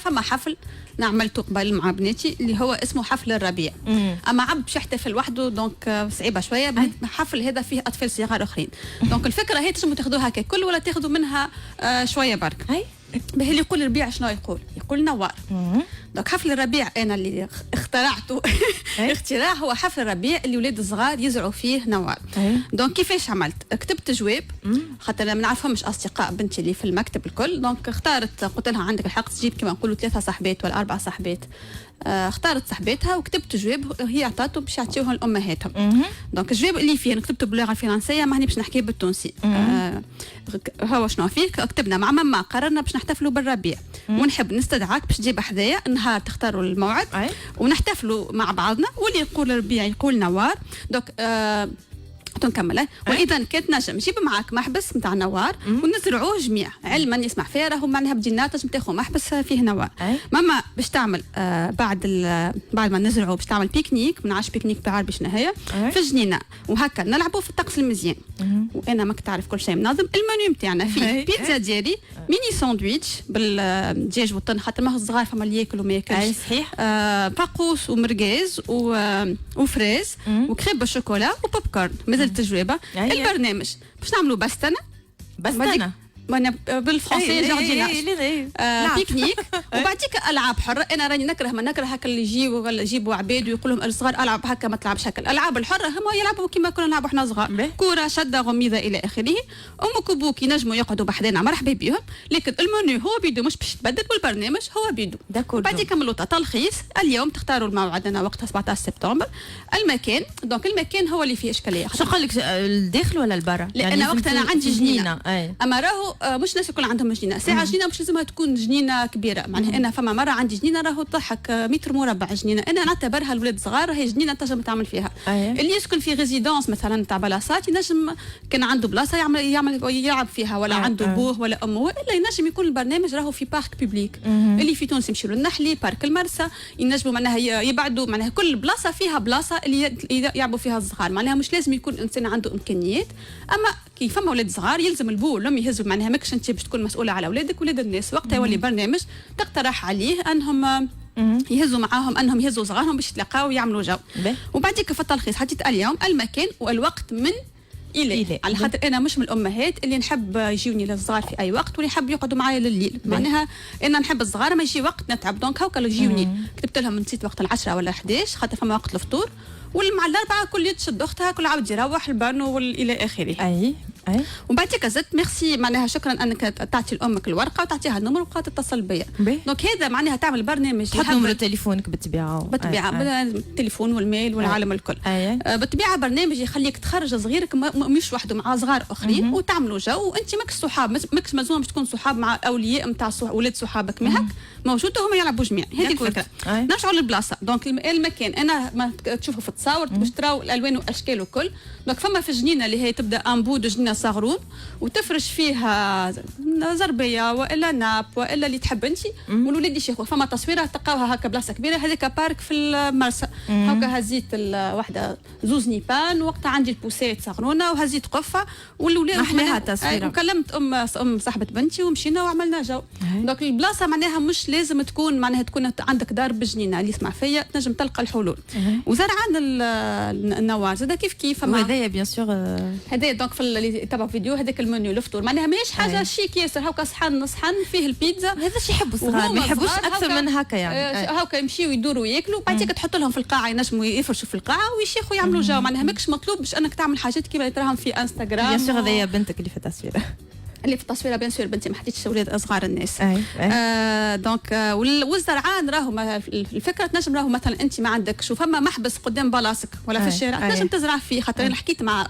فما حفل عملته قبل مع بناتي اللي هو اسمه حفل الربيع. اما عبد باش يحتفل وحده دونك صعيبه شويه. الحفل هذا فيه اطفال صغار اخرين، دونك الفكره هي تنجموا تاخذوها ككل ولا تاخذوا منها شويه برك. باهي اللي يقول الربيع شنو يقول نوار. دونك حفل الربيع انا اللي اخترعته اختراع هو حفل الربيع اللي ولاد الصغار يزرعوا فيه نوار. دونك كيفاش عملت؟ كتبت جواب خاطر ما نعرفهمش اصدقاء بنتي اللي في المكتب الكل، دونك اختارت قلت لها عندك الحق تجيب كما نقولوا 3 صاحبات ولا 4 صاحبات. اختارت صاحباتها وكتبت جواب هي عطاته باش يعطيوه لامهاتهم. دونك الجواب اللي فيه كتبته باللغه الفرنسيه، ماني باش نحكي بالتونسي. هو شنو فيه؟ كتبنا مع ماما قررنا باش نحتفلوا بالربيع ونحب نستدعاك باش تجيب حذايا نهار تختاروا الموعد ونحتفلوا مع بعضنا، واللي يقول الربيع يقول نوار. دونك تنكمل. واذا كانت نجم جيب معاك محبس نتاع نوار ونزرعوه جميع، علما يسمع فيها راهو معناها بجينات تنجم تاخذ محبس فيه نوار. ماما باش تعمل بعد ما نزرعوه باش تعمل بيكنيك، ما نعرفش بيكنيك بالعربي شنو هي، في الجنينه وهكا نلعبوا في الطقس المزيان. وانا ماك تعرف كل شيء منظم. المنيو نتاعنا فيه بيتزا ديالي، ميني ساندويتش بالدجاج والطن خاطر ما هو الصغار فما اللي ياكل وما ياكلش. صحيح. باقوس ومرقاز وفريز وكريب بالشوكولا وبوب كورن. مازالت تجربه. البرنامج باش نعملوا بستنه بالفرنسي جارديناج بيكنيك وبعديك العاب حره. انا راني نكره هكا اللي يجيبوا عباد ويقول لهم الصغار العب هكا ما تلعبش هكا. الالعاب الحره هما يلعبوا كما كنا نلعبوا احنا صغار، كره شده غميضه الى اخره. امك وبوك ينجموا يقعدوا بحذنا مرحبا بهم، لكن المنيو هو بيدو مش باش يتبدل والبرنامج هو بيدو. بعديك كملوا تلخيص. اليوم تختاروا الموعد، انا وقتها 17 سبتمبر. المكان دونك المكان هو اللي فيه اشكاليه. شو قال لك الداخل ولا البرا؟ لان يعني وقت انا عندي جنينه اما راهو مش ناس يكون عندهم جنينه ساعه. جنينه مش لازمها تكون جنينه كبيره، معناها انا فما مره عندي جنينه راهو تضحك متر مربع جنينه، انا نعتبرها الولاد صغار هي جنينه تنجم تعمل فيها. اللي يسكن في ريزيدونس مثلا تاع بلاصات ينجم كان عنده بلاصه يلعب فيها ولا عنده بوه ولا امه، الا ينجم يكون البرنامج راهو في بارك بوبليك اللي في تونس يمشيو للنحلي بارك المرسى، ينجموا معناها يبعدوا، معناها كل بلاصه فيها بلاصه اللي يلعبوا فيها الصغار، معناها مش لازم يكون انسان عنده امكانيات. اما كي فما ولاد صغار يلزم البو والام يهزوا، معناها ماكش انت باش تكون مسؤوله على اولادك ولاد الناس. وقتها يولي برنامج تقترح عليه انهم يهزوا معاهم، انهم يهزوا صغارهم باش يتلاقاو ويعملوا جو. وبعديك في التلخيص حطيت اليوم المكان والوقت من إلي على خاطر انا مش من الامهات اللي نحب يجيوني للصغار في اي وقت واللي يحب يقعدوا معايا لليل. معناها انا نحب الصغار ما يجي وقت نتعب، دونك هاكا يجيوني. كتبت لهم نسيت وقت 10 ولا 11 خاطر فما وقت الفطور، والمع الاربعه كل تشد اختها كل عاود يروح البانو الى اخره. وبعديك زدت ميرسي، معناها شكرا انك تعطي لامك الورقه وتعطيها النمر وبقات تتصل بيا. دونك هذا معناها تعمل برنامج تحط نمر تليفونك بالطبيعه التليفون والميل والعالم الكل. بالطبيعه برنامج يخليك تخرج صغيرك مش وحده مع صغار اخرين وتعملوا جو، وانت ماكش صحاب، ماكش ملزوم باش تكون صحاب مع اولياء نتاع ولاد صحابك ماهك موجوده هما يلعبوا جميع. هذه الفكره. نرجعوا للبلاصه. دونك المكان انا ما تشوفوا في التصاور باش تراو الالوان والاشكال وكل. دونك فما في جنينه اللي هي تبدا انبود جنينه صغرون وتفرش فيها زربيه والا ناب والا اللي تحب انت والولاد يشيخوا. فما تصويره تلقاوها هكا بلاصه كبيره، هذيك بارك في المرسى هكا. هزيت الوحده زوز نيبان وقتها عندي البوسات صغرونه وهزيت قفه والولاد احلاها تصويره. وكلمت ام صاحبه بنتي ومشينا وعملنا جو. دونك البلاصه معناها مش لازم تكون معناها تكون عندك دار بجنينه. اللي يسمع فيا تنجم تلقى الحلول. وزرعان النوار زاد كيف وهذايا بيان سور هذايا. دونك في اللي تبع فيديو هذاك المنيو الفطور معناها ماهيش حاجه شيك ياسر، هاكا صحن فيه البيتزا. هذا شي يحبوا الصغار ما يحبوش اكثر من هكا يعني. هاكا يمشيو يدوروا ياكلوا بعديك تحط لهم في القاعه ينجموا يفرشوا في القاعه ويشيخوا يعملوا جو. معناها ماكش مطلوب باش انك تعمل حاجات كيما تراهم في انستغرام. بيان سور هذايا بنتك اللي في التصويره اللي في التصويره بيان سور بنتي ما حطيتش اولاد صغار الناس. دونك والزرعان راهو الفكره تنجم راهو مثلا انت ما عندك شوف فما محبس قدام بلاصتك ولا في الشارع تنجم تزرع فيه. خاطر انا حكيت مع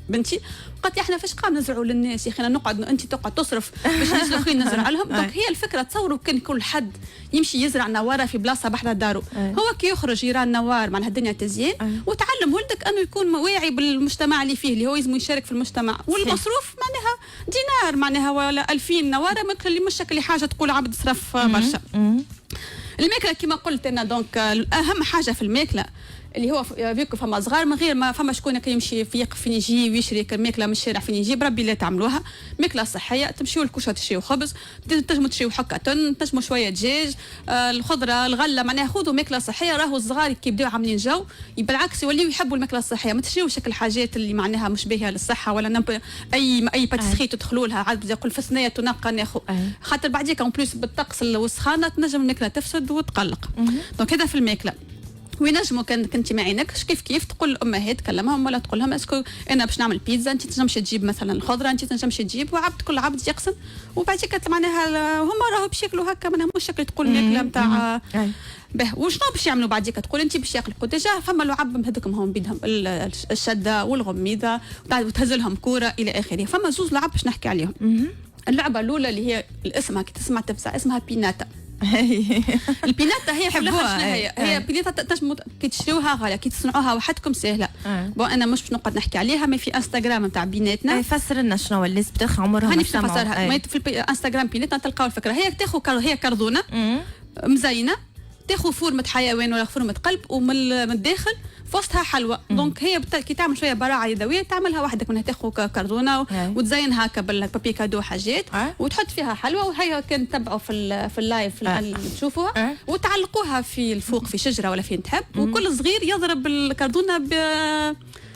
بنتي قالت لي احنا فاش قام نزرعوا للناس يا اخي نقعد انت تقعد تصرف باش الناس الاخرين نزرع لهم. دونك هي الفكره تصوروا كان كل حد يمشي يزرع نواره في بلاصه بحذا دارو. هو كي يخرج يرى النوار معناها الدنيا تزيان وتعلم ولدك انه يكون واعي بالمجتمع اللي فيه اللي هو لازم يشارك في المجتمع. والمصروف معناها دينار معناها ولا 2000 نواره ما اللي مش شكل حاجه تقول عبد صرف برشا. الماكله كما قلت انا دونك اهم حاجه في الماكله اللي هو فيكو فما صغار من غير ما فما شكون يمشي يقف فين يجي ويشري الماكله من الشارع فين يجي بربي لا تعملوها ماكله صحيه. تمشيو للكوشه تشريو خبز، تنجموا تشريو حكه تن، تنجموا شويه دجاج، الخضره الغله، معناها خذوا ماكله صحيه. راهو الصغار كي يبداو عاملين جو بالعكس يوليو يحبوا الماكله الصحيه. ما تشريوش الحاجات اللي معناها مش باهيه للصحه ولا اي باتيسري تدخلوا لها عاد يقول في الثنيه تنقى ناخذ، خاطر بعديك اون بليس بالطقس والسخانه تنجم الماكله تفسد وتقلق. دونك هذا في الماكله. وينجموا كنتي ما عينكش كيف تقول الامهات تكلمهم ولا تقول لهم اسكو انا باش نعمل بيتزا انت تنجمش تجيب مثلا الخضره، انت تنجمش تجيب، وعبد كل عبد يقسم وبعديك معناها هما راهو باش ياكلوا هكا معناها مش شكل تقول ماكله نتاع به. وشنو باش يعملوا بعديك تقول انت باش ياكلوا ديجا فما لعب هذوكم هم بيدهم الشده والغميضه وتهز لهم كوره الى اخره. فما زوز لعب باش نحكي عليهم. اللعبه الاولى اللي هي الاسمها كي تسمع تفزع اسمها بيناتا. البيناتا هي حبوها هي بيناتا تنجموا كي تشتروها غاليه كي تصنعوها وحدكم سهله. بون انا مش باش نقعد نحكي عليها ما في انستغرام نتاع بيناتنا. فسر لنا شنو الناس بتاخ عمرها هاني باش نفسرها. في الانستغرام بيناتنا تلقاو الفكره. هي كرذونه مزينه، تاخذ فورمه حيوان ولا فورمه قلب ومن الداخل فوسطها حلوى. دونك هي كي تعمل شويه براعه يدويه تعملها وحدك منها، تاخذ كرتونه وتزينها هكا بالبابي كادو حاجات وتحط فيها حلوى. وهي كان تبعوا في اللايف اللي تشوفوها وتعلقوها في الفوق في شجره ولا فين تحب. وكل صغير يضرب الكرتونه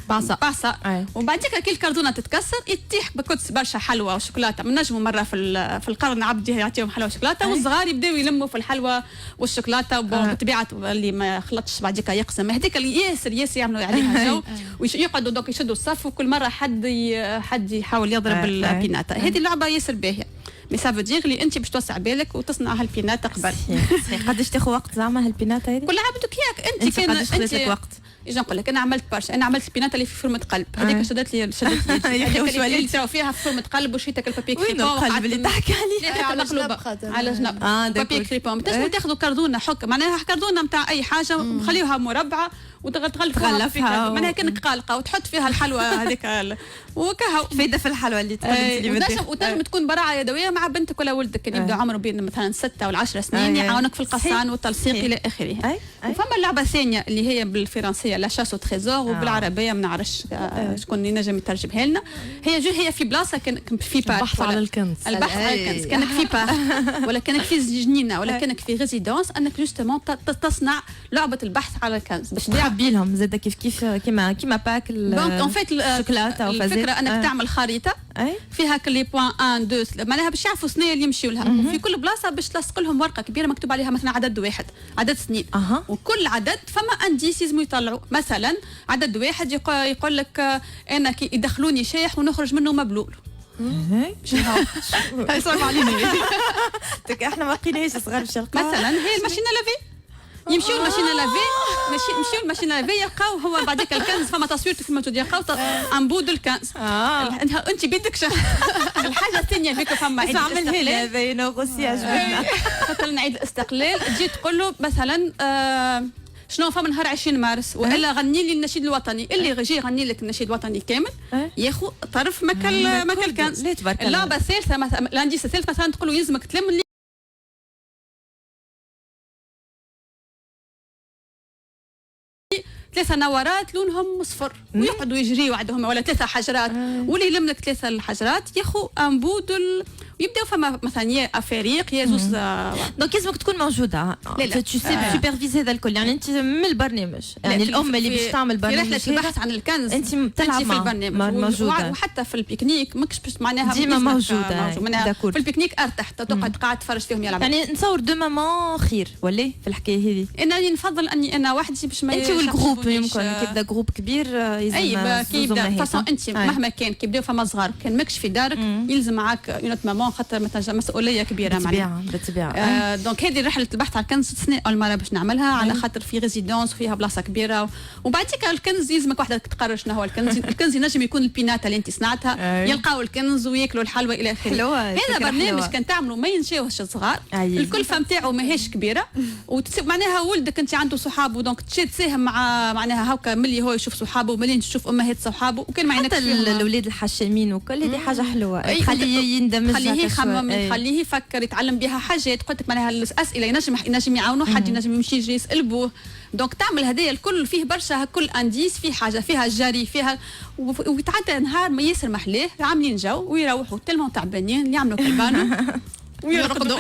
بعصا وبعديك كي الكرتونه تتكسر يتيح بكتس برشا حلوى وشوكولاته. نجموا مره في القرن عبد يعطيهم حلوى وشوكولاته والصغار يبداو يلموا في الحلوى والشوكولاته. بطبيعه اللي ما خلطش بعديك يقسم هذيك اللي ياسر يعملوا عليها جو ويقعدوا دوك يشدوا الصف وكل مره حد يحاول يضرب البيناتا. هذه اللعبه ياسر باهيه مي سافو دير اللي انت باش توسع بالك وتصنع هالبيناتا قبل. قداش تاخذ وقت زعما هالبيناتا هذه؟ كل عبدك ياك انت كان قداش لك وقت؟ اجي نقول لك انا عملت برشا. انا عملت البيناتا اللي في فورمه قلب هذيك شدت لي هذيك اللي تراو فيها في فورمه قلب وشيتك البابي كريبون. وين القلب اللي تحكي عليه؟ على مقلوبه على جنب بابي كريبون. تنجموا تاخذوا كردونه حك معناها كردونه نتاع اي حاجه وخليوها مربعه وتغلفها معناها كانك قالقه وتحط فيها الحلوى هذيك وكهو فايده في الحلوى اللي وتنجم تكون براعه يدويه مع بنتك ولا ولدك كان يبدا عمره بين مثلا 6 و10 سنين يعاونك في القصان والتلصيق الى اخره. وفما اللعبه الثانيه اللي هي بالفرنسيه لا شاس تريزور وبالعربيه ما نعرفش شكون ينجم يترجمها لنا. هي في بلاصه كان في بارك البحث على الكنز. البحث على الكنز كانك في بارك ولا كانك في جنينه ولا كانك في ريزيدونس انك جوستومون تصنع لعبه البحث على الكنز باش تحبي لهم زاد كيف كيما باك دونك اون فيت الشوكولاته الفكره انك تعمل خريطه فيها كل بوين 1 2 معناها باش يعرفوا سنين اللي يمشيوا لها. وفي كل بلاصه باش تلصق لهم ورقه كبيره مكتوب عليها مثلا عدد واحد عدد سنين. وكل عدد فما انديس لازم يطلعوا. مثلا عدد واحد يقول لك انا كي يدخلوني شايح ونخرج منه مبلول. هاي صعب علينا احنا ما لقيناش صغار الشرق. مثلا هي الماشينه لافي يمشيو الماشينه لافي يمشيو الماشينه لافي يلقاو هو بعدك الكنز. فما تصويرته في الموجود يلقاو انبود الكنز. انت بيدك الحاجه الثانيه فيك فما عيد الاستقلال هذا نغوسياج مثلا عيد الاستقلال تجي تقول له مثلا شنو فما نهار 20 مارس والا غني لي النشيد الوطني. اللي يجي يغني لك النشيد الوطني كامل ياخذ طرف مكل الكنز. اللعبه الثالثه مثلا الانديس الثالث مثلا تقول له يلزمك تلم 3 نورات لونهم مصفر ويقعدوا يجريوا عندهم ولا 3 حجرات واللي يلم لك 3 الحجرات ياخذ انبود ويبداو فما مثلا يا فريق يا زوز. دونك لازمك تكون موجوده تو سي سوبرفيزي هذا الكل. يعني انت من البرنامج يعني الام اللي باش تعمل برنامج في رحله البحث عن الكنز انت تلعب في البرنامج موجوده. وحتى في البيكنيك ماكش باش معناها ديما موجوده. في البيكنيك ارتاح تقعد قاعد تفرج فيهم يلعبوا. يعني نصور دو مامان خير ولا في الحكايه هذه. انا نفضل اني انا وحدي باش ما انت والجروب يمكن كي يبدا جروب كبير يلزم كي يبدا فاصون انت مهما كان كي يبداو فما صغار كان ماكش في دارك يلزم معاك اون مامون خاطر مثلا مسؤوليه كبيره معناها بالطبيعه. دونك هذه رحله البحث على الكنز سنه اول مره باش نعملها على خاطر في ريزيدونس وفيها بلاصه كبيره. وبعديك الكنز يلزمك وحدك تقرر شنو هو الكنز. الكنز ينجم يكون البيناتا اللي انت صنعتها يلقاو الكنز وياكلوا الحلوى الى اخره. هذا برنامج كان تعملوا ما ينساوهش الصغار. الكلفه نتاعو ماهيش كبيره معناها ولدك انت عنده صحابه دونك تساهم مع هما معناها هكا ملي هو يشوف صحابه ملي تشوف امهات صحابه وكان ما عندكش حتى الاولاد الحشامين وكل هذه حاجه حلوه خليه يندمج خليه يخمم خليه يفكر يتعلم بها حاجات قلت لك معناها الاسئله ينجم يعاونوا حد ينجم يمشي يجي يسال بوه دونك تعمل هدايا الكل فيه برشا كل انديس فيه حاجه فيها جري فيها ويتعدى نهار ما ياسر محلاه عاملين جو ويروحوا تلموا تعبانين يعملوا كلبانو ويرقدوا